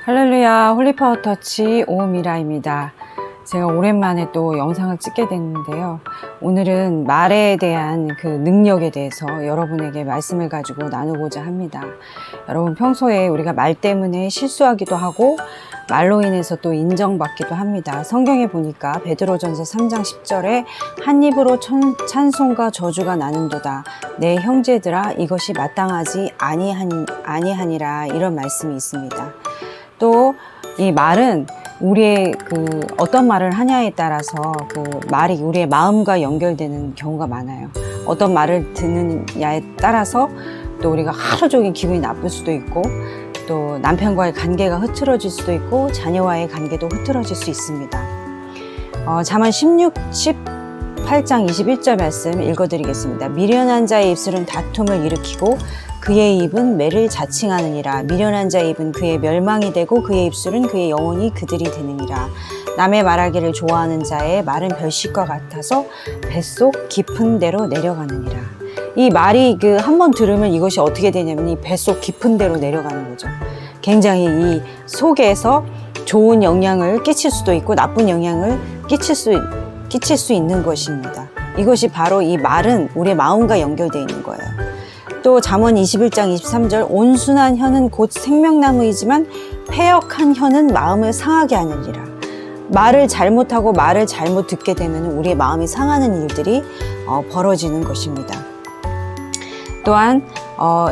할렐루야, 홀리파워 터치 오미라입니다. 제가 오랜만에 또 영상을 찍게 됐는데요. 오늘은 말에 대한 그 능력에 대해서 여러분에게 말씀을 가지고 나누고자 합니다. 여러분, 평소에 우리가 말 때문에 실수하기도 하고 말로 인해서 또 인정받기도 합니다. 성경에 보니까 베드로전서 3장 10절에 한 입으로 찬송과 저주가 나는도다. 내 형제들아, 이것이 마땅하지 아니하니라, 이런 말씀이 있습니다. 또 이 말은 우리의 어떤 말을 하냐에 따라서 그 말이 우리의 마음과 연결되는 경우가 많아요. 어떤 말을 듣느냐에 따라서 또 우리가 하루 종일 기분이 나쁠 수도 있고, 또 남편과의 관계가 흐트러질 수도 있고, 자녀와의 관계도 흐트러질 수 있습니다. 잠언 18장 21절 말씀 읽어드리겠습니다. 미련한 자의 입술은 다툼을 일으키고 그의 입은 매를 자칭하느니라. 미련한 자의 입은 그의 멸망이 되고 그의 입술은 그의 영혼이 그들이 되느니라. 남의 말하기를 좋아하는 자의 말은 별식과 같아서 뱃속 깊은 데로 내려가느니라. 이 말이 한 번 들으면 이것이 어떻게 되냐면 이 뱃속 깊은 데로 내려가는 거죠. 굉장히 이 속에서 좋은 영향을 끼칠 수도 있고 나쁜 영향을 끼칠 수 있는 것입니다. 이것이 바로 이 말은 우리의 마음과 연결되어 있는 거예요. 또 잠언 21장 23절 온순한 혀는 곧 생명나무이지만 패역한 혀는 마음을 상하게 하느니라. 말을 잘못하고 말을 잘못 듣게 되면 우리의 마음이 상하는 일들이 벌어지는 것입니다. 또한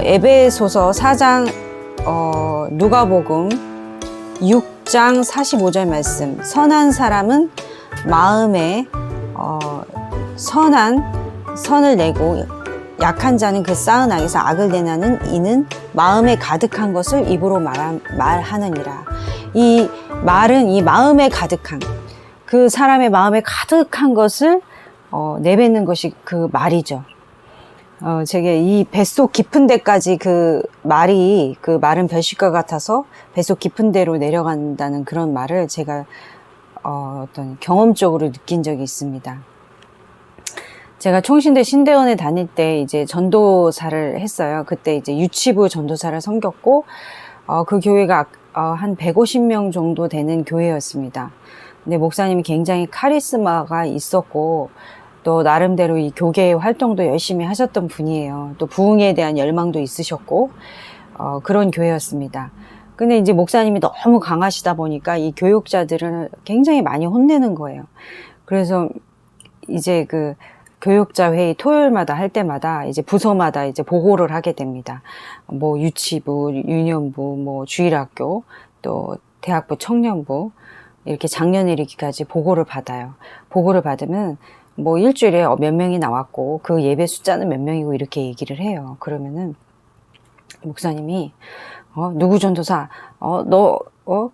에베소서 4장 누가복음 6장 45절 말씀, 선한 사람은 마음에 선을 내고 약한 자는 그 쌓은 악에서 악을 내나는 이는 마음에 가득한 것을 입으로 말하느니라. 이 말은 이 마음에 가득한, 그 사람의 마음에 가득한 것을 내뱉는 것이 그 말이죠. 제가 이 뱃속 깊은 데까지 그 말은 별식과 같아서 뱃속 깊은 데로 내려간다는 그런 말을 제가 어떤 경험적으로 느낀 적이 있습니다. 제가 총신대 신대원에 다닐 때 이제 전도사를 했어요. 그때 이제 유치부 전도사를 섬겼고, 그 교회가 한 150명 정도 되는 교회였습니다. 근데 목사님이 굉장히 카리스마가 있었고, 또 나름대로 이 교계 활동도 열심히 하셨던 분이에요. 또 부흥에 대한 열망도 있으셨고, 그런 교회였습니다. 근데 이제 목사님이 너무 강하시다 보니까 이 교육자들을 굉장히 많이 혼내는 거예요. 그래서 이제 교육자 회의 토요일마다 할 때마다 이제 부서마다 이제 보고를 하게 됩니다. 뭐 유치부, 유년부, 뭐 주일학교, 또 대학부 청년부, 이렇게 작년일기까지 보고를 받아요. 보고를 받으면 뭐 일주일에 몇 명이 나왔고 그 예배 숫자는 몇 명이고 이렇게 얘기를 해요. 그러면은 목사님이 누구 전도사,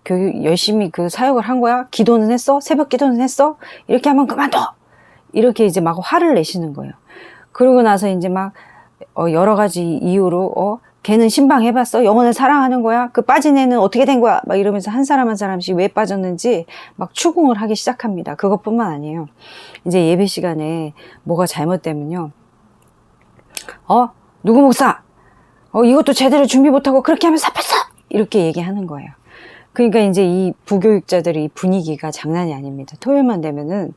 교육 열심히 사역을 한 거야? 기도는 했어? 새벽 기도는 했어? 이렇게 하면 그만둬! 이렇게 이제 막 화를 내시는 거예요. 그러고 나서 이제 막 여러 가지 이유로 걔는 신방 해봤어? 영혼을 사랑하는 거야? 그 빠진 애는 어떻게 된 거야? 막 이러면서 한 사람 한 사람씩 왜 빠졌는지 막 추궁을 하기 시작합니다. 그것뿐만 아니에요. 이제 예배 시간에 뭐가 잘못되면요. 누구 목사? 이것도 제대로 준비 못하고 그렇게 하면 사폈어! 이렇게 얘기하는 거예요. 그러니까 이제 이 부교육자들의 이 분위기가 장난이 아닙니다. 토요일만 되면은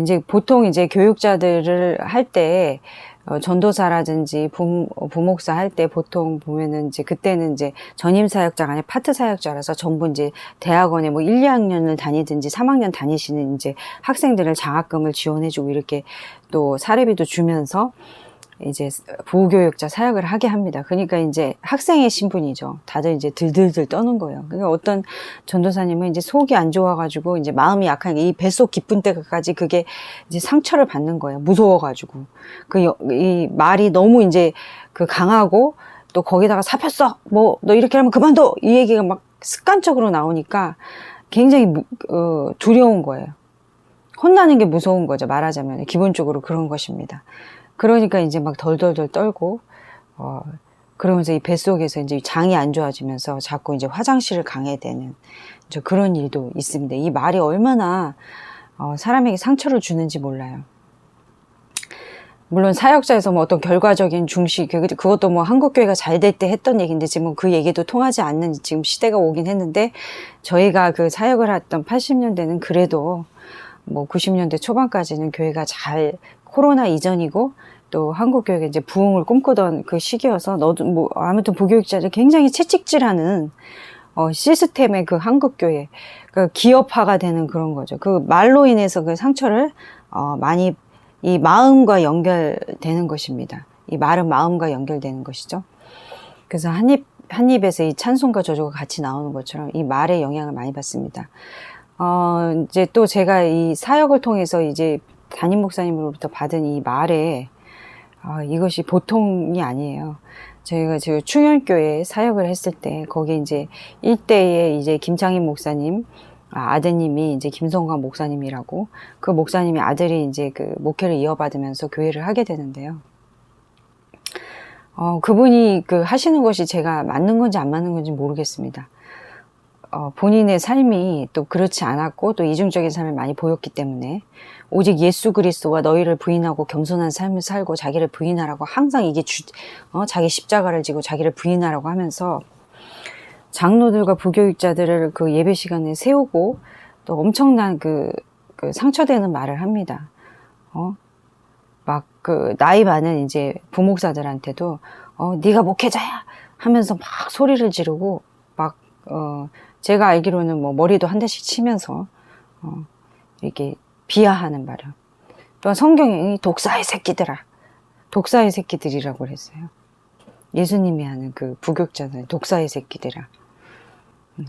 이제 보통 이제 교육자들을 할 때, 전도사라든지 부목사 할 때 보통 보면은 이제 그때는 이제 전임 사역자가 아니라 파트 사역자라서 전부 이제 대학원에 뭐 1, 2학년을 다니든지 3학년 다니시는 이제 학생들을 장학금을 지원해주고 이렇게 또 사례비도 주면서 이제 부교육자 사역을 하게 합니다. 그러니까 이제 학생의 신분이죠. 다들 이제 들들들 떠는 거예요. 그러니까 어떤 전도사님은 이제 속이 안 좋아가지고 이제 마음이 약한 이 뱃속 깊은 데까지 그게 이제 상처를 받는 거예요. 무서워가지고. 이 말이 너무 이제 강하고 또 거기다가 사폈어! 뭐, 너 이렇게 하면 그만둬! 이 얘기가 막 습관적으로 나오니까 굉장히 두려운 거예요. 혼나는 게 무서운 거죠. 말하자면. 기본적으로 그런 것입니다. 그러니까 이제 막 덜덜덜 떨고, 그러면서 이 뱃속에서 이제 장이 안 좋아지면서 자꾸 이제 화장실을 가게 되는 그런 일도 있습니다. 이 말이 얼마나 사람에게 상처를 주는지 몰라요. 물론 사역자에서 뭐 어떤 결과적인 중시, 그것도 뭐 한국교회가 잘 될 때 했던 얘기인데 지금 그 얘기도 통하지 않는 지금 시대가 오긴 했는데, 저희가 그 사역을 했던 80년대는 그래도 뭐 90년대 초반까지는 교회가 잘, 코로나 이전이고 또 한국교회가 이제 부흥을 꿈꾸던 그 시기여서, 너도 뭐 아무튼 부교육자들 굉장히 채찍질하는 시스템의 그 한국교회, 그 기업화가 되는 그런 거죠. 그 말로 인해서 그 상처를 많이, 이 마음과 연결되는 것입니다. 이 말은 마음과 연결되는 것이죠. 그래서 한 입에서 이 찬송과 저주가 같이 나오는 것처럼 이 말에 영향을 많이 받습니다. 이제 또 제가 이 사역을 통해서 이제 담임 목사님으로부터 받은 이 말에, 이것이 보통이 아니에요. 저희가 지금 충현교회 사역을 했을 때, 거기 이제 일대에 이제 김창인 목사님, 아드님이 이제 김성광 목사님이라고, 그 목사님의 아들이 이제 그 목회를 이어받으면서 교회를 하게 되는데요. 그분이 그 하시는 것이 제가 맞는 건지 안 맞는 건지 모르겠습니다. 본인의 삶이 또 그렇지 않았고 또 이중적인 삶을 많이 보였기 때문에, 오직 예수 그리스도와 너희를 부인하고 겸손한 삶을 살고 자기를 부인하라고 항상 이게 자기 십자가를 지고 자기를 부인하라고 하면서 장로들과 부교육자들을 그 예배 시간에 세우고 또 엄청난 그 상처되는 말을 합니다. 막 그 나이 많은 이제 부목사들한테도 네가 목회자야 하면서 막 소리를 지르고, 막 제가 알기로는 뭐 머리도 한 대씩 치면서 이렇게 비하하는 말을. 또 성경에 독사의 새끼들아, 독사의 새끼들이라고 그랬어요. 예수님이 하는 그 부교육자들, 독사의 새끼들아,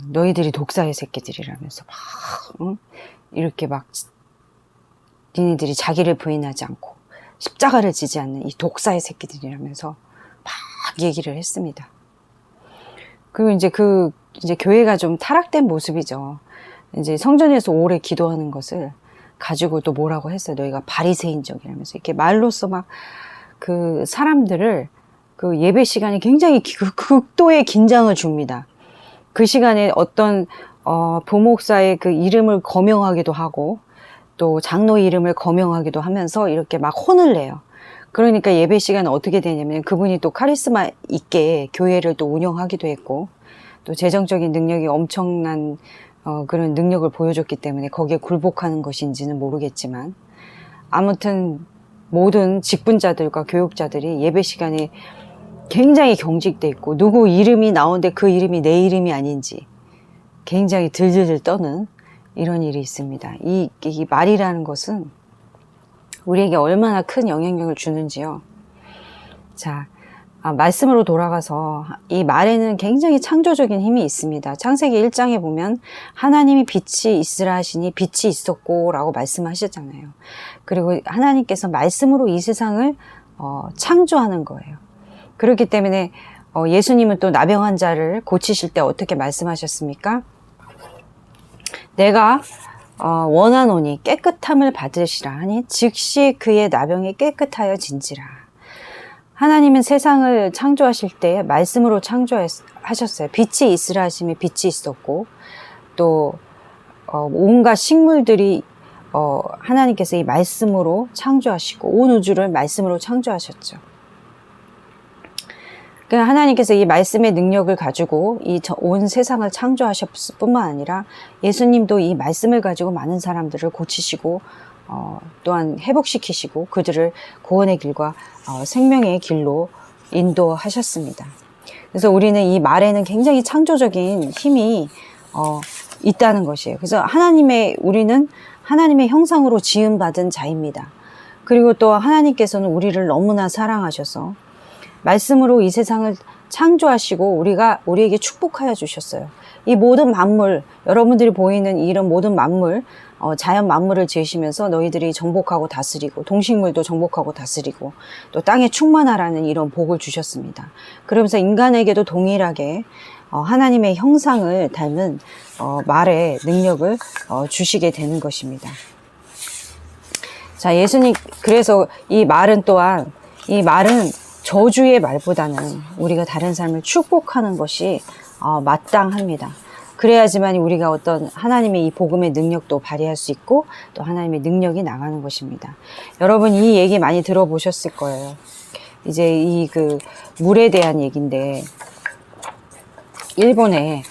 너희들이 독사의 새끼들이라면서 막 이렇게 막 니네들이 자기를 부인하지 않고 십자가를 지지 않는 이 독사의 새끼들이라면서 막 얘기를 했습니다. 그리고 이제 교회가 좀 타락된 모습이죠. 이제 성전에서 오래 기도하는 것을 가지고 또 뭐라고 했어요. 너희가 바리새인적이라면서 이렇게 말로써 막 그 사람들을 그 예배 시간에 굉장히 극도의 긴장을 줍니다. 그 시간에 어떤 부목사의 그 이름을 거명하기도 하고 또 장로 이름을 거명하기도 하면서 이렇게 막 혼을 내요. 그러니까 예배 시간은 어떻게 되냐면, 그분이 또 카리스마 있게 교회를 또 운영하기도 했고 또 재정적인 능력이 엄청난 그런 능력을 보여줬기 때문에 거기에 굴복하는 것인지는 모르겠지만, 아무튼 모든 직분자들과 교육자들이 예배 시간에 굉장히 경직돼 있고, 누구 이름이 나오는데 그 이름이 내 이름이 아닌지 굉장히 들들들 떠는 이런 일이 있습니다. 이 말이라는 것은 우리에게 얼마나 큰 영향력을 주는지요. 자, 말씀으로 돌아가서 이 말에는 굉장히 창조적인 힘이 있습니다. 창세기 1장에 보면 하나님이 빛이 있으라 하시니 빛이 있었고 라고 말씀하셨잖아요. 그리고 하나님께서 말씀으로 이 세상을 창조하는 거예요. 그렇기 때문에 예수님은 또 나병 환자를 고치실 때 어떻게 말씀하셨습니까? 내가 원하노니 깨끗함을 받으시라 하니 즉시 그의 나병이 깨끗하여 진지라. 하나님은 세상을 창조하실 때 말씀으로 창조하셨어요. 빛이 있으라 하시면 빛이 있었고, 또 온갖 식물들이 하나님께서 이 말씀으로 창조하시고 온 우주를 말씀으로 창조하셨죠. 그러니까 하나님께서 이 말씀의 능력을 가지고 이 온 세상을 창조하셨을 뿐만 아니라 예수님도 이 말씀을 가지고 많은 사람들을 고치시고 또한 회복시키시고 그들을 구원의 길과 생명의 길로 인도하셨습니다. 그래서 우리는 이 말에는 굉장히 창조적인 힘이 있다는 것이에요. 그래서 우리는 하나님의 형상으로 지음받은 자입니다. 그리고 또 하나님께서는 우리를 너무나 사랑하셔서 말씀으로 이 세상을 창조하시고 우리에게 축복하여 주셨어요. 이 모든 만물, 여러분들이 보이는 이런 모든 만물, 자연 만물을 지으시면서 너희들이 정복하고 다스리고 동식물도 정복하고 다스리고 또 땅에 충만하라는 이런 복을 주셨습니다. 그러면서 인간에게도 동일하게 하나님의 형상을 닮은 말의 능력을 주시게 되는 것입니다. 자, 예수님, 그래서 이 말은 저주의 말보다는 우리가 다른 삶을 축복하는 것이 마땅합니다. 그래야지만 우리가 어떤 하나님의 이 복음의 능력도 발휘할 수 있고 또 하나님의 능력이 나가는 것입니다. 여러분 이 얘기 많이 들어보셨을 거예요. 이제 이 그 물에 대한 얘기인데 일본에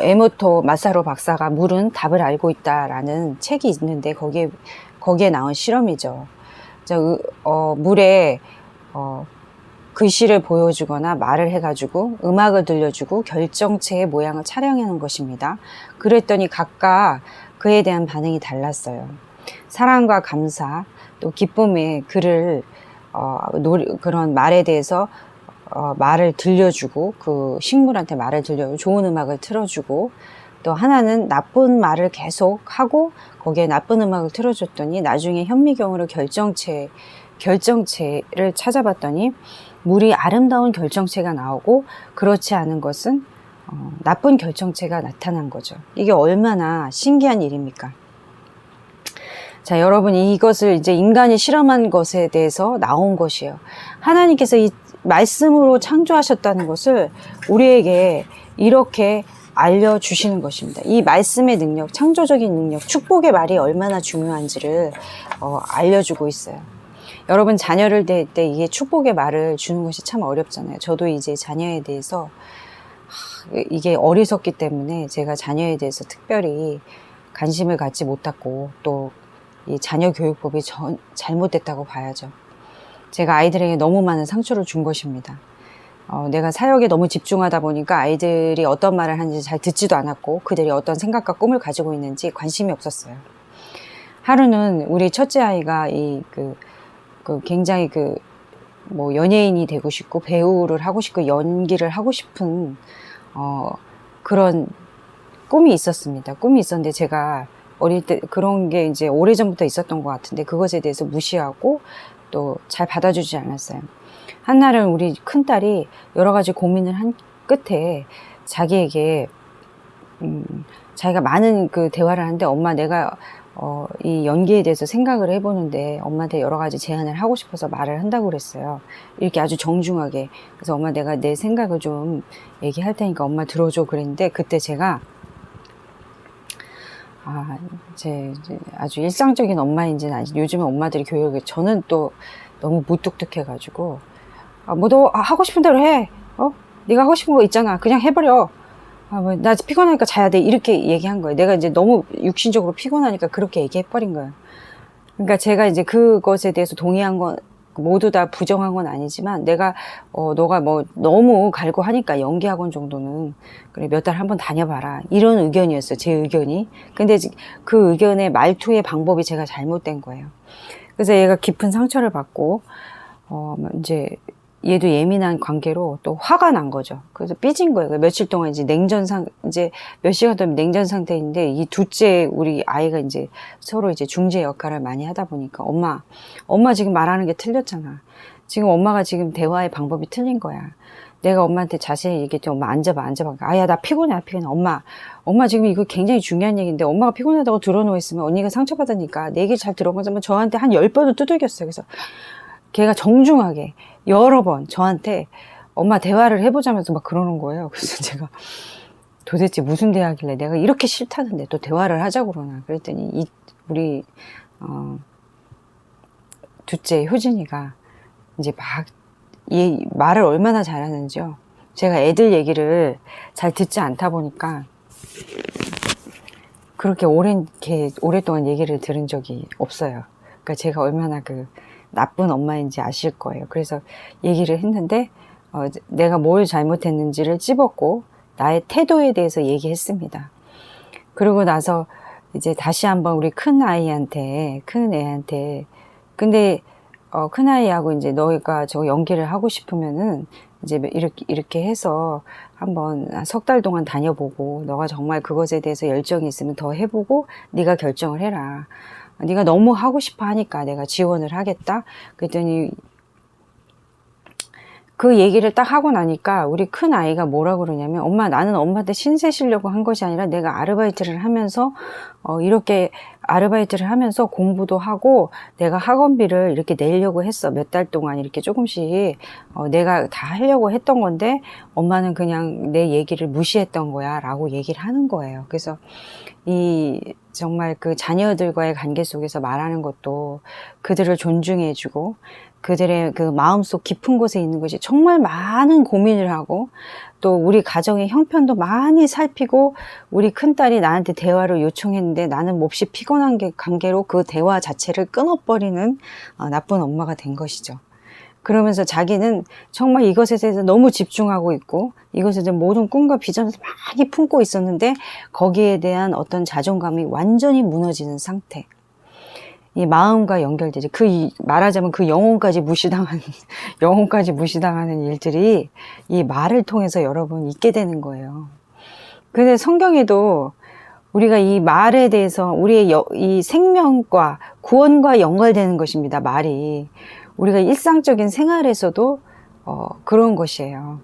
에모토 마사로 박사가 물은 답을 알고 있다라는 책이 있는데 거기에 나온 실험이죠. 물에 글씨를 보여주거나 말을 해가지고 음악을 들려주고 결정체의 모양을 촬영하는 것입니다. 그랬더니 각각 그에 대한 반응이 달랐어요. 사랑과 감사 또 기쁨의 글을 그런 말에 대해서 말을 들려주고 그 식물한테 말을 들려주고 좋은 음악을 틀어주고 또 하나는 나쁜 말을 계속 하고 거기에 나쁜 음악을 틀어줬더니 나중에 현미경으로 결정체를 찾아봤더니 물이 아름다운 결정체가 나오고 그렇지 않은 것은 나쁜 결정체가 나타난 거죠. 이게 얼마나 신기한 일입니까? 자, 여러분 이것을 이제 인간이 실험한 것에 대해서 나온 것이에요. 하나님께서 이 말씀으로 창조하셨다는 것을 우리에게 이렇게 알려주시는 것입니다. 이 말씀의 능력, 창조적인 능력, 축복의 말이 얼마나 중요한지를 알려주고 있어요. 여러분 자녀를 댈 때 이게 축복의 말을 주는 것이 참 어렵잖아요. 저도 이제 자녀에 대해서 이게 어리석기 때문에 제가 자녀에 대해서 특별히 관심을 갖지 못했고 또 이 자녀 교육법이 잘못됐다고 봐야죠. 제가 아이들에게 너무 많은 상처를 준 것입니다. 내가 사역에 너무 집중하다 보니까 아이들이 어떤 말을 하는지 잘 듣지도 않았고 그들이 어떤 생각과 꿈을 가지고 있는지 관심이 없었어요. 하루는 우리 첫째 아이가 굉장히 뭐 연예인이 되고 싶고 배우를 하고 싶고 연기를 하고 싶은 그런 꿈이 있었습니다. 꿈이 있었는데 제가 어릴 때 그런 게 이제 오래전부터 있었던 것 같은데 그것에 대해서 무시하고 또 잘 받아주지 않았어요. 한날은 우리 큰딸이 여러 가지 고민을 한 끝에 자기에게 자기가 많은 그 대화를 하는데 엄마 내가 이 연기에 대해서 생각을 해보는데 엄마한테 여러 가지 제안을 하고 싶어서 말을 한다고 그랬어요. 이렇게 아주 정중하게. 그래서 엄마 내가 내 생각을 좀 얘기할 테니까 엄마 들어줘 그랬는데 그때 제가 이제 아주 일상적인 엄마인지는 아니지. 요즘은 엄마들이 교육을 저는 또 너무 무뚝뚝해가지고 뭐 너 하고 싶은 대로 해. 네가 하고 싶은 거 있잖아. 그냥 해버려. 뭐 나 피곤하니까 자야 돼. 이렇게 얘기한 거예요. 내가 이제 너무 육신적으로 피곤하니까 그렇게 얘기해버린 거예요. 그러니까 제가 이제 그것에 대해서 동의한 건 모두 다 부정한 건 아니지만 내가 너가 뭐 너무 갈고 하니까 연기학원 정도는 그래 몇 달 한번 다녀봐라 이런 의견이었어요. 제 의견이. 근데 그 의견의 말투의 방법이 제가 잘못된 거예요. 그래서 얘가 깊은 상처를 받고 이제 얘도 예민한 관계로 또 화가 난 거죠. 그래서 삐진 거예요. 며칠 동안 이제 이제 몇 시간 동안 냉전 상태인데 이 둘째 우리 아이가 이제 서로 이제 중재 역할을 많이 하다 보니까 엄마 지금 말하는 게 틀렸잖아. 지금 엄마가 지금 대화의 방법이 틀린 거야. 내가 엄마한테 자세히 얘기했지. 엄마 앉아봐. 야, 나 피곤해. 엄마 지금 이거 굉장히 중요한 얘기인데 엄마가 피곤하다고 들어누워 있으면 언니가 상처받으니까 내 얘기 잘 들어보자면 저한테 한 10번을 두들겼어요. 그래서 걔가 정중하게 여러 번 저한테 엄마 대화를 해보자면서 막 그러는 거예요. 그래서 제가 도대체 무슨 대화길래 내가 이렇게 싫다는데 또 대화를 하자고 그러나. 그랬더니 우리 둘째 효진이가 이제 막 얘 말을 얼마나 잘하는지요. 제가 애들 얘기를 잘 듣지 않다 보니까 그렇게 오랫동안 얘기를 들은 적이 없어요. 그러니까 제가 얼마나 나쁜 엄마인지 아실 거예요. 그래서 얘기를 했는데 내가 뭘 잘못했는지를 찝었고 나의 태도에 대해서 얘기했습니다. 그러고 나서 이제 다시 한번 우리 큰 애한테 근데 큰 아이하고 이제 너희가 저 연기를 하고 싶으면은 이제 이렇게 해서 한번 석 달 동안 다녀보고 너가 정말 그것에 대해서 열정이 있으면 더 해보고 네가 결정을 해라. 네가 너무 하고 싶어 하니까 내가 지원을 하겠다. 그랬더니 그 얘기를 딱 하고 나니까 우리 큰 아이가 뭐라고 그러냐면 엄마 나는 엄마한테 신세 시려고 한 것이 아니라 내가 아르바이트를 하면서 이렇게 아르바이트를 하면서 공부도 하고 내가 학원비를 이렇게 내려고 했어. 몇 달 동안 이렇게 조금씩 내가 다 하려고 했던 건데 엄마는 그냥 내 얘기를 무시했던 거야 라고 얘기를 하는 거예요. 그래서 정말 그 자녀들과의 관계 속에서 말하는 것도 그들을 존중해주고 그들의 그 마음속 깊은 곳에 있는 것이 정말 많은 고민을 하고 또 우리 가정의 형편도 많이 살피고 우리 큰딸이 나한테 대화를 요청했는데 나는 몹시 피곤한 관계로 그 대화 자체를 끊어버리는 나쁜 엄마가 된 것이죠. 그러면서 자기는 정말 이것에 대해서 너무 집중하고 있고 이것에 대한 모든 꿈과 비전을 많이 품고 있었는데 거기에 대한 어떤 자존감이 완전히 무너지는 상태. 이 마음과 연결되지. 말하자면 그 영혼까지 무시당하는 일들이 이 말을 통해서 여러분 있게 되는 거예요. 근데 성경에도 우리가 이 말에 대해서 우리의 이 생명과 구원과 연결되는 것입니다. 말이. 우리가 일상적인 생활에서도 그런 것이에요.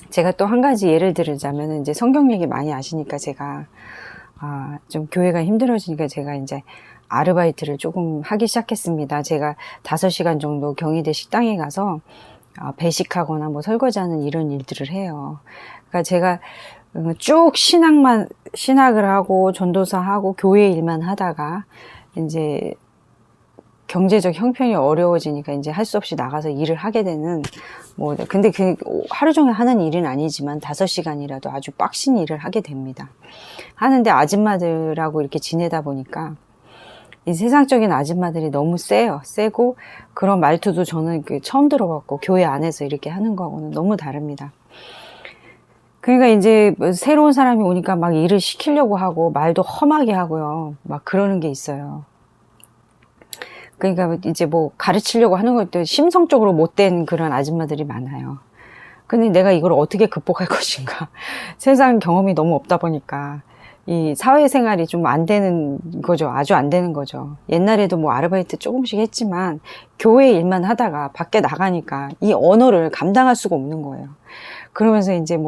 제가 또 한 가지 예를 들자면 이제 성경 얘기 많이 아시니까 제가 좀 교회가 힘들어지니까 제가 이제 아르바이트를 조금 하기 시작했습니다. 제가 5시간 정도 경희대 식당에 가서 배식하거나 뭐 설거지하는 이런 일들을 해요. 그러니까 제가 쭉 신학을 하고 전도사 하고 교회 일만 하다가 이제 경제적 형편이 어려워지니까 이제 할 수 없이 나가서 일을 하게 되는 근데 그 하루 종일 하는 일은 아니지만 5시간이라도 아주 빡신 일을 하게 됩니다. 하는데 아줌마들하고 이렇게 지내다 보니까 이 세상적인 아줌마들이 너무 세고 그런 말투도 저는 처음 들어봤고 교회 안에서 이렇게 하는 거하고는 너무 다릅니다. 그러니까 이제 새로운 사람이 오니까 막 일을 시키려고 하고 말도 험하게 하고요. 막 그러는 게 있어요. 그러니까 이제 뭐 가르치려고 하는 것도 심성적으로 못된 그런 아줌마들이 많아요. 근데 내가 이걸 어떻게 극복할 것인가. 세상 경험이 너무 없다 보니까 이 사회생활이 좀 안 되는 거죠. 아주 안 되는 거죠. 옛날에도 뭐 아르바이트 조금씩 했지만 교회 일만 하다가 밖에 나가니까 이 언어를 감당할 수가 없는 거예요. 그러면서 이제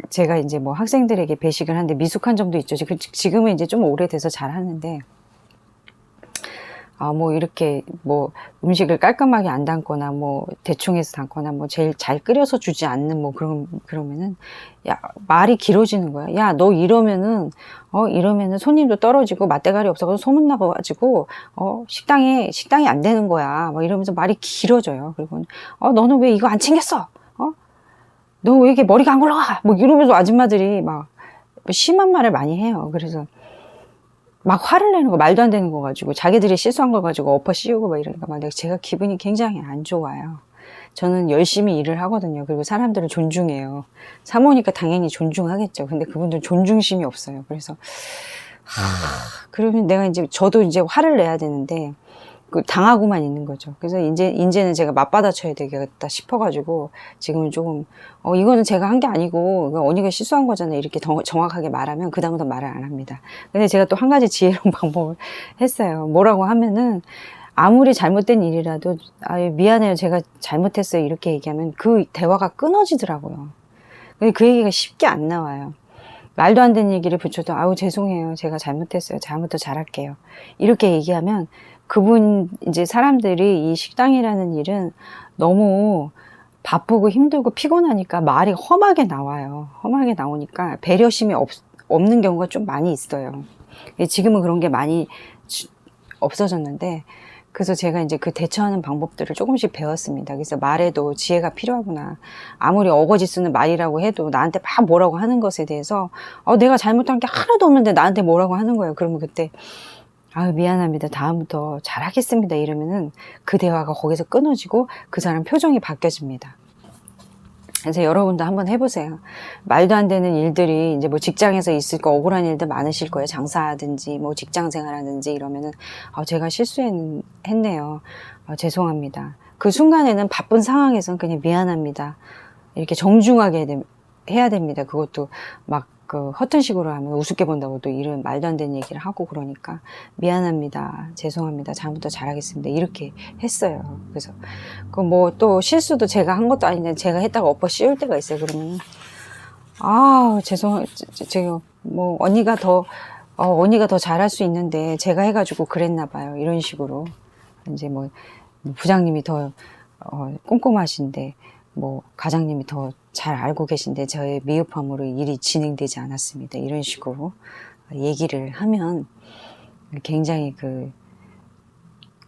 제가 이제 학생들에게 배식을 하는데 미숙한 점도 있죠. 지금은 이제 좀 오래돼서 잘 하는데 이렇게 음식을 깔끔하게 안 담거나 대충 해서 담거나 제일 잘 끓여서 주지 않는 그러면은 말이 길어지는 거야. 야, 너 이러면은 손님도 떨어지고 맛대가리 없어서 소문나가지고 식당이 안 되는 거야. 이러면서 말이 길어져요. 그리고 너는 왜 이거 안 챙겼어? 너 왜 이렇게 머리가 안 굴러가? 이러면서 아줌마들이 심한 말을 많이 해요. 그래서 막 화를 내는 거, 말도 안 되는 거 가지고 자기들이 실수한 걸 가지고 엎어 씌우고 이러니까 제가 기분이 굉장히 안 좋아요. 저는 열심히 일을 하거든요. 그리고 사람들을 존중해요. 사모니까 당연히 존중하겠죠. 근데 그분들은 존중심이 없어요. 그래서 그러면 저도 이제 화를 내야 되는데 당하고만 있는 거죠. 그래서 이제는 제가 맞받아쳐야 되겠다 싶어가지고 지금은 조금 이거는 제가 한 게 아니고 언니가 실수한 거잖아요. 이렇게 정확하게 말하면 그 다음부터 말을 안 합니다. 근데 제가 또 한 가지 지혜로운 방법을 했어요. 뭐라고 하면은 아무리 잘못된 일이라도 미안해요. 제가 잘못했어요. 이렇게 얘기하면 그 대화가 끊어지더라고요. 근데 그 얘기가 쉽게 안 나와요. 말도 안 되는 얘기를 붙여도 죄송해요. 제가 잘못했어요. 다음부터 잘할게요. 이렇게 얘기하면 이제 사람들이 이 식당이라는 일은 너무 바쁘고 힘들고 피곤하니까 말이 험하게 나와요. 험하게 나오니까 배려심이 없는 경우가 좀 많이 있어요. 지금은 그런 게 많이 없어졌는데, 그래서 제가 이제 그 대처하는 방법들을 조금씩 배웠습니다. 그래서 말에도 지혜가 필요하구나. 아무리 어거지 쓰는 말이라고 해도 나한테 막 뭐라고 하는 것에 대해서 내가 잘못한 게 하나도 없는데 나한테 뭐라고 하는 거예요. 그러면 그때 미안합니다. 다음부터 잘하겠습니다. 이러면은 그 대화가 거기서 끊어지고 그 사람 표정이 바뀌어집니다. 그래서 여러분도 한번 해보세요. 말도 안 되는 일들이 이제 직장에서 있을 거 억울한 일들 많으실 거예요. 장사하든지 직장 생활하든지 이러면은 제가 실수했네요. 죄송합니다. 그 순간에는 바쁜 상황에서는 그냥 미안합니다. 이렇게 정중하게 해야 됩니다. 그것도 허튼 식으로 하면 우습게 본다고 또 이런 말도 안 되는 얘기를 하고 그러니까 미안합니다. 죄송합니다. 다음부터 잘하겠습니다. 이렇게 했어요. 그래서 또 실수도 제가 한 것도 아닌데 제가 했다가 엎어 씌울 때가 있어요. 그러면 제가 뭐 언니가 더 잘할 수 있는데 제가 해가지고 그랬나 봐요. 이런 식으로 이제 뭐 부장님이 더 꼼꼼하신데 뭐 과장님이 더 잘 알고 계신데 저의 미흡함으로 일이 진행되지 않았습니다. 이런 식으로 얘기를 하면 굉장히 그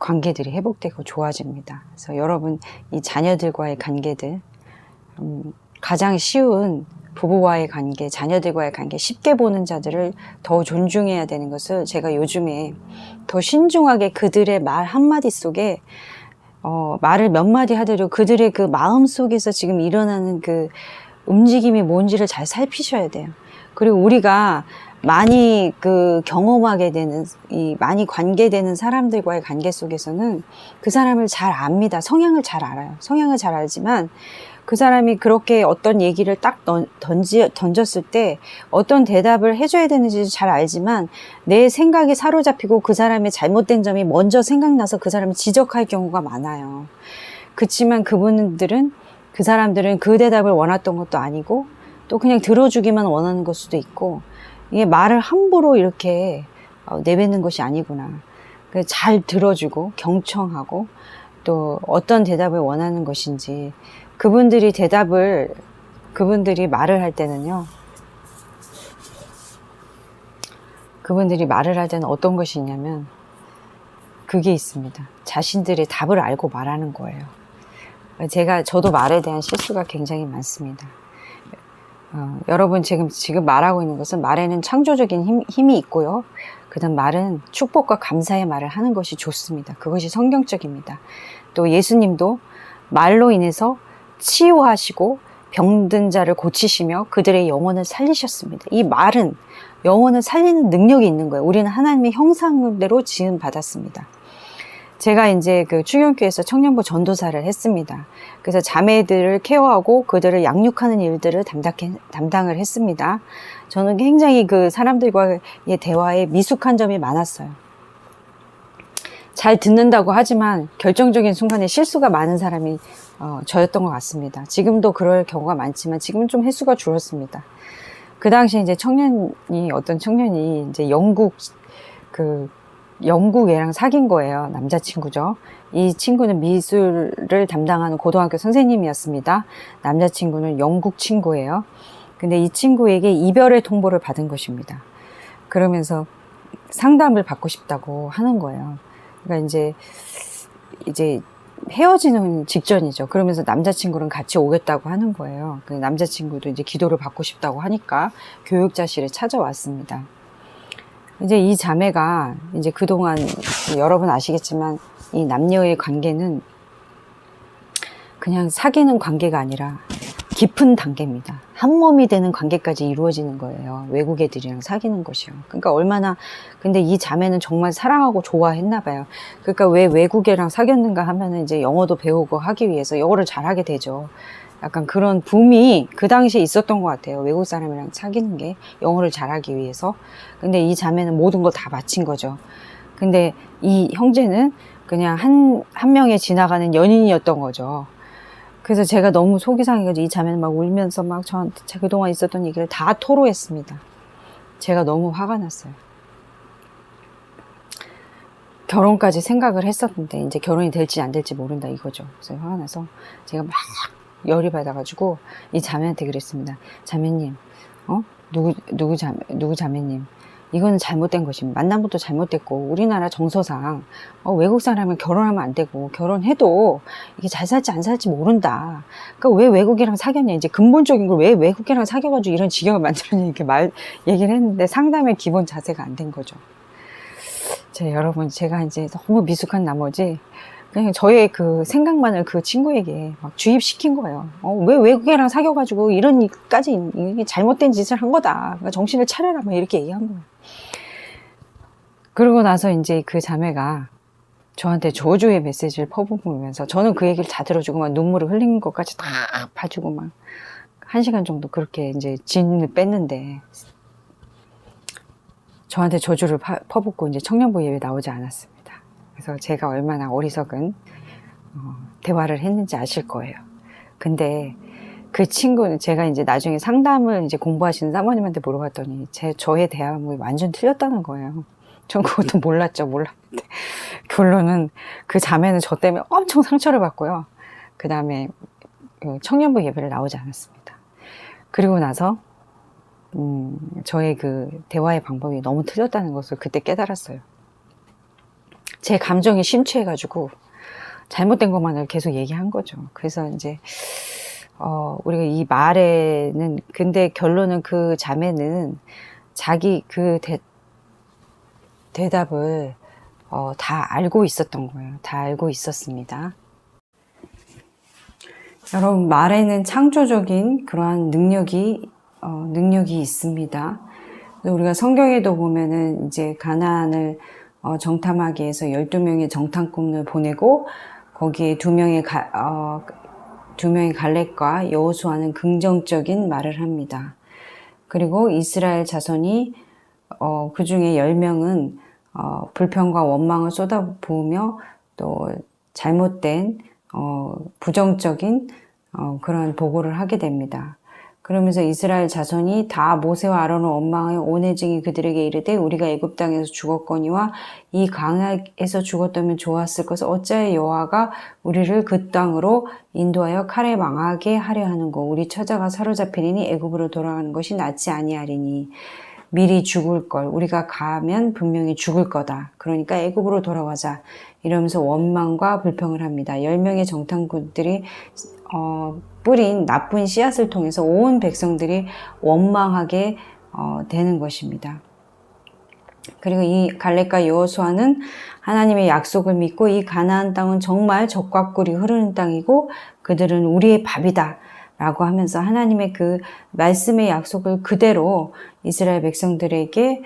관계들이 회복되고 좋아집니다. 그래서 여러분 이 자녀들과의 관계들 가장 쉬운 부부와의 관계, 자녀들과의 관계 쉽게 보는 자들을 더 존중해야 되는 것을 제가 요즘에 더 신중하게 그들의 말 한마디 속에 말을 몇 마디 하더라도 그들의 그 마음 속에서 지금 일어나는 그 움직임이 뭔지를 잘 살피셔야 돼요. 그리고 우리가 많이 그 경험하게 되는, 많이 관계되는 사람들과의 관계 속에서는 그 사람을 잘 압니다. 성향을 잘 알아요. 성향을 잘 알지만 그 사람이 그렇게 어떤 얘기를 딱 던졌을 때 어떤 대답을 해줘야 되는지 잘 알지만 내 생각이 사로잡히고 그 사람의 잘못된 점이 먼저 생각나서 그 사람을 지적할 경우가 많아요. 그치만 그 사람들은 그 대답을 원했던 것도 아니고 또 그냥 들어주기만 원하는 걸 수도 있고 이게 말을 함부로 이렇게 내뱉는 것이 아니구나. 잘 들어주고 경청하고 또 어떤 대답을 원하는 것인지 그분들이 말을 할 때는요. 그분들이 말을 할 때는 어떤 것이 있냐면 그게 있습니다. 자신들의 답을 알고 말하는 거예요. 저도 말에 대한 실수가 굉장히 많습니다. 여러분 지금 말하고 있는 것은 말에는 창조적인 힘이 있고요. 그다음 말은 축복과 감사의 말을 하는 것이 좋습니다. 그것이 성경적입니다. 또 예수님도 말로 인해서 치유하시고 병든 자를 고치시며 그들의 영혼을 살리셨습니다. 이 말은 영혼을 살리는 능력이 있는 거예요. 우리는 하나님의 형상대로 지음 받았습니다. 제가 이제 그 충ion교회에서 청년부 전도사를 했습니다. 그래서 자매들을 케어하고 그들을 양육하는 일들을 담당을 했습니다. 저는 굉장히 그 사람들과의 대화에 미숙한 점이 많았어요. 잘 듣는다고 하지만 결정적인 순간에 실수가 많은 사람이 저였던 것 같습니다. 지금도 그럴 경우가 많지만 지금은 좀 횟수가 줄었습니다. 그 당시에 이제 어떤 청년이 이제 영국 애랑 사귄 거예요. 남자친구죠. 이 친구는 미술을 담당하는 고등학교 선생님이었습니다. 남자친구는 영국 친구예요. 근데 이 친구에게 이별의 통보를 받은 것입니다. 그러면서 상담을 받고 싶다고 하는 거예요. 그러니까 이제 헤어지는 직전이죠. 그러면서 남자친구랑 같이 오겠다고 하는 거예요. 그 남자친구도 이제 기도를 받고 싶다고 하니까 교육자실에 찾아왔습니다. 이제 이 자매가 이제 그동안 여러분 아시겠지만 이 남녀의 관계는 그냥 사귀는 관계가 아니라 깊은 단계입니다. 한 몸이 되는 관계까지 이루어지는 거예요. 외국 애들이랑 사귀는 것이요. 그러니까 근데 이 자매는 정말 사랑하고 좋아했나 봐요. 그러니까 왜 외국 애랑 사귀었는가 하면은 이제 영어도 배우고 하기 위해서 영어를 잘하게 되죠. 약간 그런 붐이 그 당시에 있었던 것 같아요. 외국 사람이랑 사귀는 게 영어를 잘하기 위해서. 근데 이 자매는 모든 걸 다 바친 거죠. 근데 이 형제는 그냥 한 명의 지나가는 연인이었던 거죠. 그래서 제가 너무 속이 상해가지고 이 자매는 막 울면서 막 저한테 그동안 있었던 얘기를 다 토로했습니다. 제가 너무 화가 났어요. 결혼까지 생각을 했었는데 이제 결혼이 될지 안 될지 모른다 이거죠. 그래서 화가 나서 제가 막 열이 받아가지고 이 자매한테 그랬습니다. 자매님, 누구 자매님, 이거는 잘못된 것입니다. 만남부터 잘못됐고 우리나라 정서상 외국 사람은 결혼하면 안 되고 결혼해도 이게 잘 살지 안 살지 모른다. 그러니까 왜 외국이랑 사귀었냐. 이제 근본적인 걸 왜 외국이랑 사귀어가지고 이런 지경을 만들었냐 이렇게 얘기를 했는데 상담의 기본 자세가 안 된 거죠. 여러분 제가 이제 너무 미숙한 나머지 그냥 저의 그 생각만을 그 친구에게 막 주입시킨 거예요. 왜 외국애랑 사귀어가지고 이게 잘못된 짓을 한 거다. 그러니까 정신을 차려라. 막 이렇게 얘기한 거예요. 그러고 나서 이제 그 자매가 저한테 저주의 메시지를 퍼부으면서 저는 그 얘기를 다 들어주고 막 눈물을 흘린 것까지 다 봐주고 막 1시간 정도 그렇게 이제 진을 뺐는데 저한테 저주를 퍼붓고 이제 청년부 예배 나오지 않았습니다. 그래서 제가 얼마나 어리석은 대화를 했는지 아실 거예요. 근데 그 친구는 제가 이제 나중에 상담을 이제 공부하시는 사모님한테 물어봤더니 저의 대화가 완전 틀렸다는 거예요. 전 그것도 몰랐는데 결론은 그 자매는 저 때문에 엄청 상처를 받고요. 그 다음에 청년부 예배를 나오지 않았습니다. 그리고 나서 저의 그 대화의 방법이 너무 틀렸다는 것을 그때 깨달았어요. 제 감정이 심취해가지고 잘못된 것만을 계속 얘기한 거죠. 그래서 이제 우리가 이 말에는, 근데 결론은 그 자매는 자기 그 대답을 다 알고 있었던 거예요. 다 알고 있었습니다. 여러분, 말에는 창조적인 그러한 능력이 있습니다. 우리가 성경에도 보면은 이제 가나안을 정탐하기 위해서 12명의 정탐꾼을 보내고 거기에 2명의 갈렙과 여호수아는 긍정적인 말을 합니다. 그리고 이스라엘 자손이 그 중에 10명은 불평과 원망을 쏟아부으며 또 잘못된 부정적인 그런 보고를 하게 됩니다. 그러면서 이스라엘 자손이 다 모세와 아론을 원망하여 온 회중이 그들에게 이르되 우리가 애굽 땅에서 죽었거니와 이 강에서 죽었다면 좋았을 것을 어찌하여 여호와가 우리를 그 땅으로 인도하여 칼에 망하게 하려 하는고 우리 처자가 사로잡히리니 애굽으로 돌아가는 것이 낫지 아니하리니 미리 죽을 걸 우리가 가면 분명히 죽을 거다. 그러니까 애굽으로 돌아가자. 이러면서 원망과 불평을 합니다. 10명의 정탐꾼들이 뿌린 나쁜 씨앗을 통해서 온 백성들이 원망하게 되는 것입니다. 그리고 이 갈렙과 여호수아는 하나님의 약속을 믿고 이 가나안 땅은 정말 젖과 꿀이 흐르는 땅이고 그들은 우리의 밥이다 라고 하면서 하나님의 그 말씀의 약속을 그대로 이스라엘 백성들에게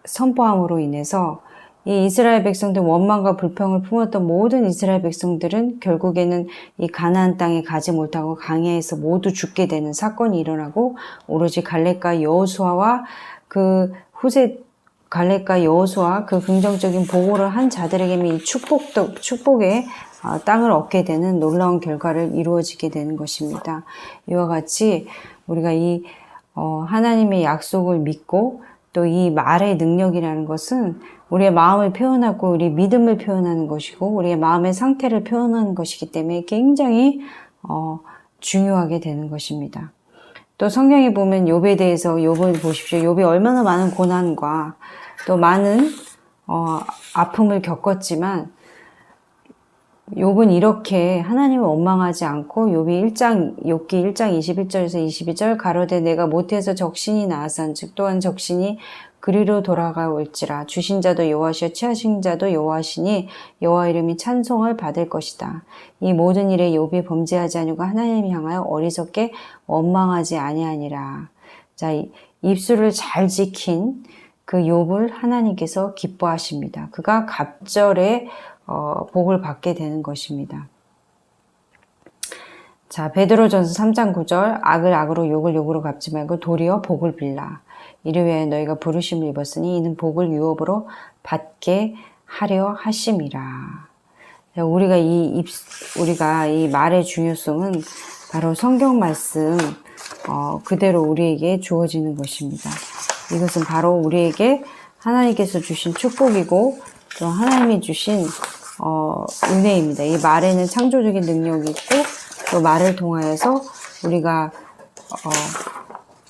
선포함으로 인해서 이 이스라엘 백성들 원망과 불평을 품었던 모든 이스라엘 백성들은 결국에는 이 가나안 땅에 가지 못하고 광야에서 모두 죽게 되는 사건이 일어나고 오로지 갈렙과 여호수아와 그 긍정적인 보고를 한 자들에게만 이 축복의 땅을 얻게 되는 놀라운 결과를 이루어지게 되는 것입니다. 이와 같이 우리가 이 하나님의 약속을 믿고 또 이 말의 능력이라는 것은 우리의 마음을 표현하고 우리의 믿음을 표현하는 것이고 우리의 마음의 상태를 표현하는 것이기 때문에 굉장히 중요하게 되는 것입니다. 또 성경에 보면 욥에 대해서 욥을 보십시오. 욥이 얼마나 많은 고난과 또 많은 아픔을 겪었지만 욥은 이렇게 하나님을 원망하지 않고 욥기 1장 21절에서 22절 가로되 내가 못해서 적신이 나았은즉 또한 적신이 그리로 돌아가올지라 주신 자도 여호와시여 취하신 자도 여호와시니 여호와 이름이 찬송을 받을 것이다. 이 모든 일에 욥이 범죄하지 아니고 하나님을 향하여 어리석게 원망하지 아니하니라. 자, 입술을 잘 지킨 그 욥을 하나님께서 기뻐하십니다. 그가 갑절에 복을 받게 되는 것입니다. 자, 베드로전서 3장 9절 악을 악으로 욕을 욕으로 갚지 말고 도리어 복을 빌라. 이를 위하여 너희가 부르심을 입었으니 이는 복을 유업으로 받게 하려 하심이라. 우리가 이 말의 중요성은 바로 성경 말씀 그대로 우리에게 주어지는 것입니다. 이것은 바로 우리에게 하나님께서 주신 축복이고 또 하나님이 주신 은혜입니다. 이 말에는 창조적인 능력이 있고 또 말을 통하여서 우리가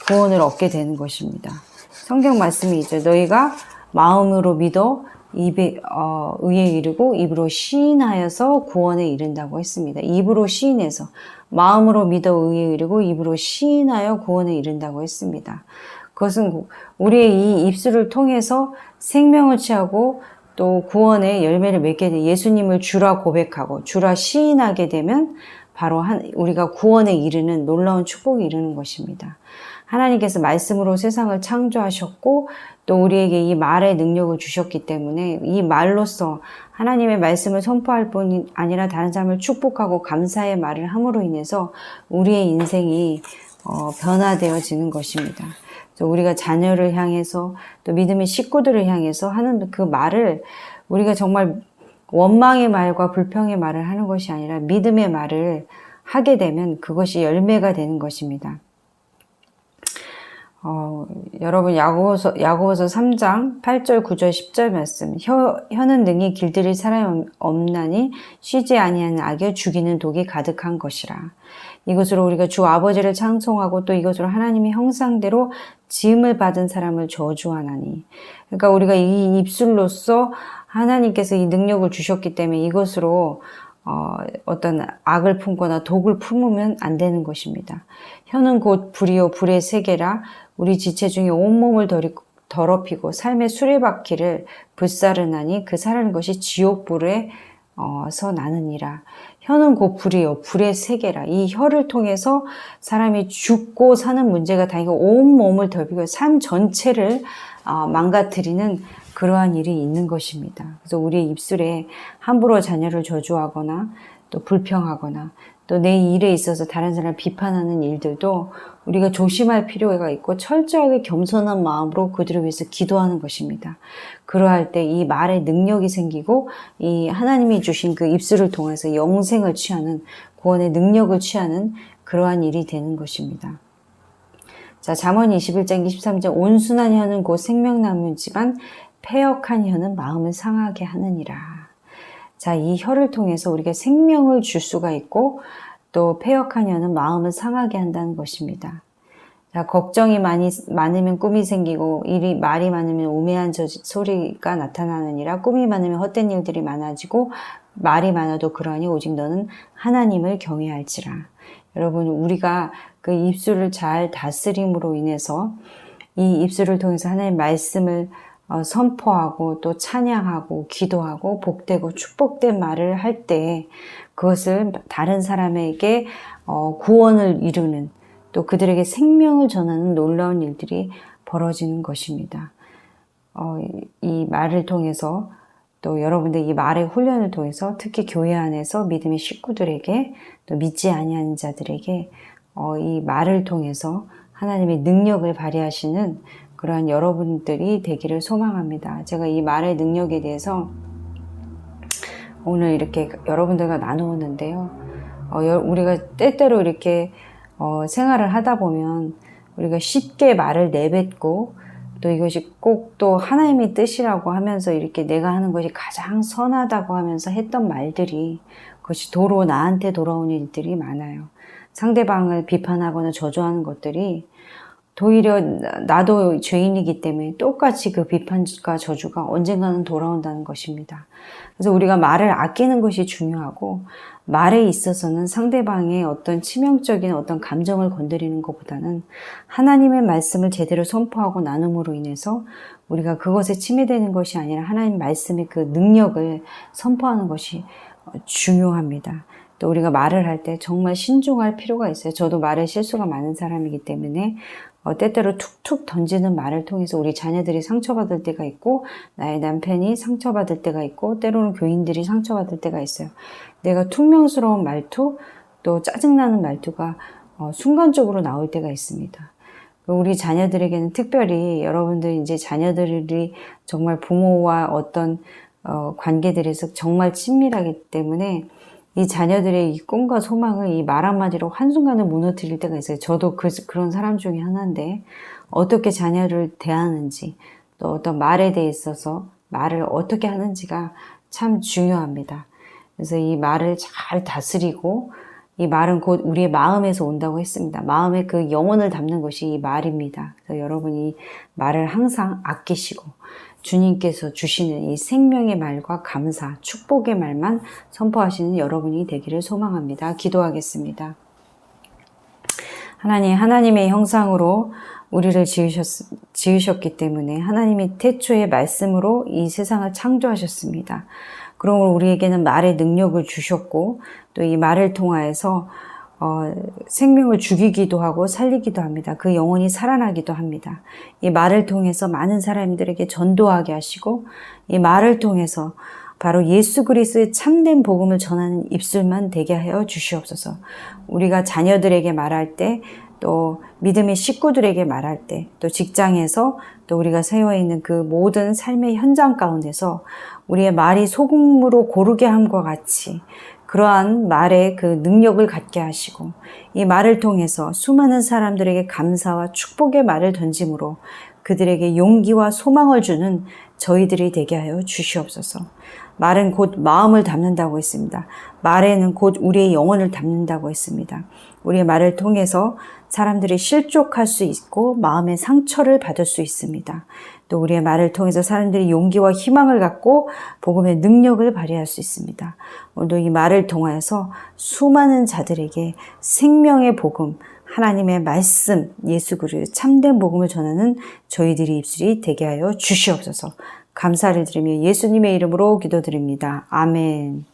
구원을 얻게 되는 것입니다. 성경 말씀이 있죠. 너희가 마음으로 믿어 의에 이르고 입으로 시인하여서 구원에 이른다고 했습니다. 입으로 시인해서 마음으로 믿어 의에 이르고 입으로 시인하여 구원에 이른다고 했습니다. 그것은 우리의 이 입술을 통해서 생명을 취하고 또 구원의 열매를 맺게 돼 예수님을 주라 고백하고 주라 시인하게 되면 바로 우리가 구원에 이르는 놀라운 축복에 이르는 것입니다. 하나님께서 말씀으로 세상을 창조하셨고 또 우리에게 이 말의 능력을 주셨기 때문에 이 말로써 하나님의 말씀을 선포할 뿐 아니라 다른 사람을 축복하고 감사의 말을 함으로 인해서 우리의 인생이 변화되어지는 것입니다. 우리가 자녀를 향해서 또 믿음의 식구들을 향해서 하는 그 말을 우리가 정말 원망의 말과 불평의 말을 하는 것이 아니라 믿음의 말을 하게 되면 그것이 열매가 되는 것입니다. 여러분 야고보서 3장 8절 9절 10절 말씀 혀는 능히 길들일 사람이 없나니 쉬지 아니하는 악에 죽이는 독이 가득한 것이라. 이것으로 우리가 주 아버지를 찬송하고 또 이것으로 하나님의 형상대로 지음을 받은 사람을 저주하나니. 그러니까 우리가 이 입술로서 하나님께서 이 능력을 주셨기 때문에 이것으로 어떤 악을 품거나 독을 품으면 안 되는 것입니다. 혀는 곧 불이요 불의 세계라. 우리 지체 중에 온몸을 더럽히고 삶의 수레바퀴를 불사르나니 그 사르는 것이 지옥불에서 나느니라. 혀는 곧 불이요 불의 세계라. 이 혀를 통해서 사람이 죽고 사는 문제가 다 이거 온몸을 더럽히고 삶 전체를 망가뜨리는 그러한 일이 있는 것입니다. 그래서 우리의 입술에 함부로 자녀를 저주하거나 또 불평하거나 또 내 일에 있어서 다른 사람을 비판하는 일들도 우리가 조심할 필요가 있고 철저하게 겸손한 마음으로 그들을 위해서 기도하는 것입니다. 그러할 때 이 말에 능력이 생기고 이 하나님이 주신 그 입술을 통해서 영생을 취하는 구원의 능력을 취하는 그러한 일이 되는 것입니다. 자, 잠언 21장 23절 온순한 혀는 곧 생명나무지만 패역한 혀는 마음을 상하게 하느니라. 자, 이 혀를 통해서 우리가 생명을 줄 수가 있고 또 패역한 혀는 마음을 상하게 한다는 것입니다. 자, 걱정이 많으면 꿈이 생기고 말이 많으면 우매한 소리가 나타나느니라. 꿈이 많으면 헛된 일들이 많아지고 말이 많아도 그러하니 오직 너는 하나님을 경외할지라. 여러분, 우리가 그 입술을 잘 다스림으로 인해서 이 입술을 통해서 하나님의 말씀을 선포하고 또 찬양하고 기도하고 복되고 축복된 말을 할 때 그것을 다른 사람에게 구원을 이루는 또 그들에게 생명을 전하는 놀라운 일들이 벌어지는 것입니다. 이 말을 통해서 또 여러분들 이 말의 훈련을 통해서 특히 교회 안에서 믿음의 식구들에게 또 믿지 아니하는 자들에게 이 말을 통해서 하나님의 능력을 발휘하시는 그러한 여러분들이 되기를 소망합니다. 제가 이 말의 능력에 대해서 오늘 이렇게 여러분들과 나누었는데요. 우리가 때때로 이렇게 생활을 하다 보면 우리가 쉽게 말을 내뱉고 또 이것이 꼭 또 하나님의 뜻이라고 하면서 이렇게 내가 하는 것이 가장 선하다고 하면서 했던 말들이 그것이 나한테 돌아오는 일들이 많아요. 상대방을 비판하거나 저주하는 것들이 도리어 나도 죄인이기 때문에 똑같이 그 비판과 저주가 언젠가는 돌아온다는 것입니다. 그래서 우리가 말을 아끼는 것이 중요하고 말에 있어서는 상대방의 어떤 치명적인 어떤 감정을 건드리는 것보다는 하나님의 말씀을 제대로 선포하고 나눔으로 인해서 우리가 그것에 침해되는 것이 아니라 하나님 말씀의 그 능력을 선포하는 것이 중요합니다. 또 우리가 말을 할 때 정말 신중할 필요가 있어요. 저도 말에 실수가 많은 사람이기 때문에 때때로 툭툭 던지는 말을 통해서 우리 자녀들이 상처받을 때가 있고 나의 남편이 상처받을 때가 있고 때로는 교인들이 상처받을 때가 있어요. 내가 퉁명스러운 말투 또 짜증나는 말투가 순간적으로 나올 때가 있습니다. 우리 자녀들에게는 특별히 여러분들 이제 자녀들이 정말 부모와 어떤 관계들에서 정말 친밀하기 때문에 이 자녀들의 이 꿈과 소망을 이 말 한마디로 한순간에 무너뜨릴 때가 있어요. 저도 그런 사람 중에 하나인데 어떻게 자녀를 대하는지 또 어떤 말에 대해 있어서 말을 어떻게 하는지가 참 중요합니다. 그래서 이 말을 잘 다스리고 이 말은 곧 우리의 마음에서 온다고 했습니다. 마음에 그 영혼을 담는 것이 이 말입니다. 그래서 여러분이 말을 항상 아끼시고 주님께서 주시는 이 생명의 말과 감사, 축복의 말만 선포하시는 여러분이 되기를 소망합니다. 기도하겠습니다. 하나님의 형상으로 우리를 지으셨기 때문에 하나님이 태초의 말씀으로 이 세상을 창조하셨습니다. 그러므로 우리에게는 말의 능력을 주셨고 또 이 말을 통하여서 생명을 죽이기도 하고 살리기도 합니다. 그 영혼이 살아나기도 합니다. 이 말을 통해서 많은 사람들에게 전도하게 하시고 이 말을 통해서 바로 예수 그리스도의 참된 복음을 전하는 입술만 되게 하여 주시옵소서. 우리가 자녀들에게 말할 때 또 믿음의 식구들에게 말할 때 또 직장에서 또 우리가 세워 있는 그 모든 삶의 현장 가운데서 우리의 말이 소금으로 고르게 함과 같이 그러한 말의 그 능력을 갖게 하시고 이 말을 통해서 수많은 사람들에게 감사와 축복의 말을 던짐으로 그들에게 용기와 소망을 주는 저희들이 되게 하여 주시옵소서. 말은 곧 마음을 담는다고 했습니다. 말에는 곧 우리의 영혼을 담는다고 했습니다. 우리의 말을 통해서 사람들이 실족할 수 있고 마음의 상처를 받을 수 있습니다. 또 우리의 말을 통해서 사람들이 용기와 희망을 갖고 복음의 능력을 발휘할 수 있습니다. 오늘도 이 말을 통하여서 수많은 자들에게 생명의 복음, 하나님의 말씀, 예수 그리스도의 참된 복음을 전하는 저희들이 입술이 되게 하여 주시옵소서. 감사를 드리며 예수님의 이름으로 기도드립니다. 아멘.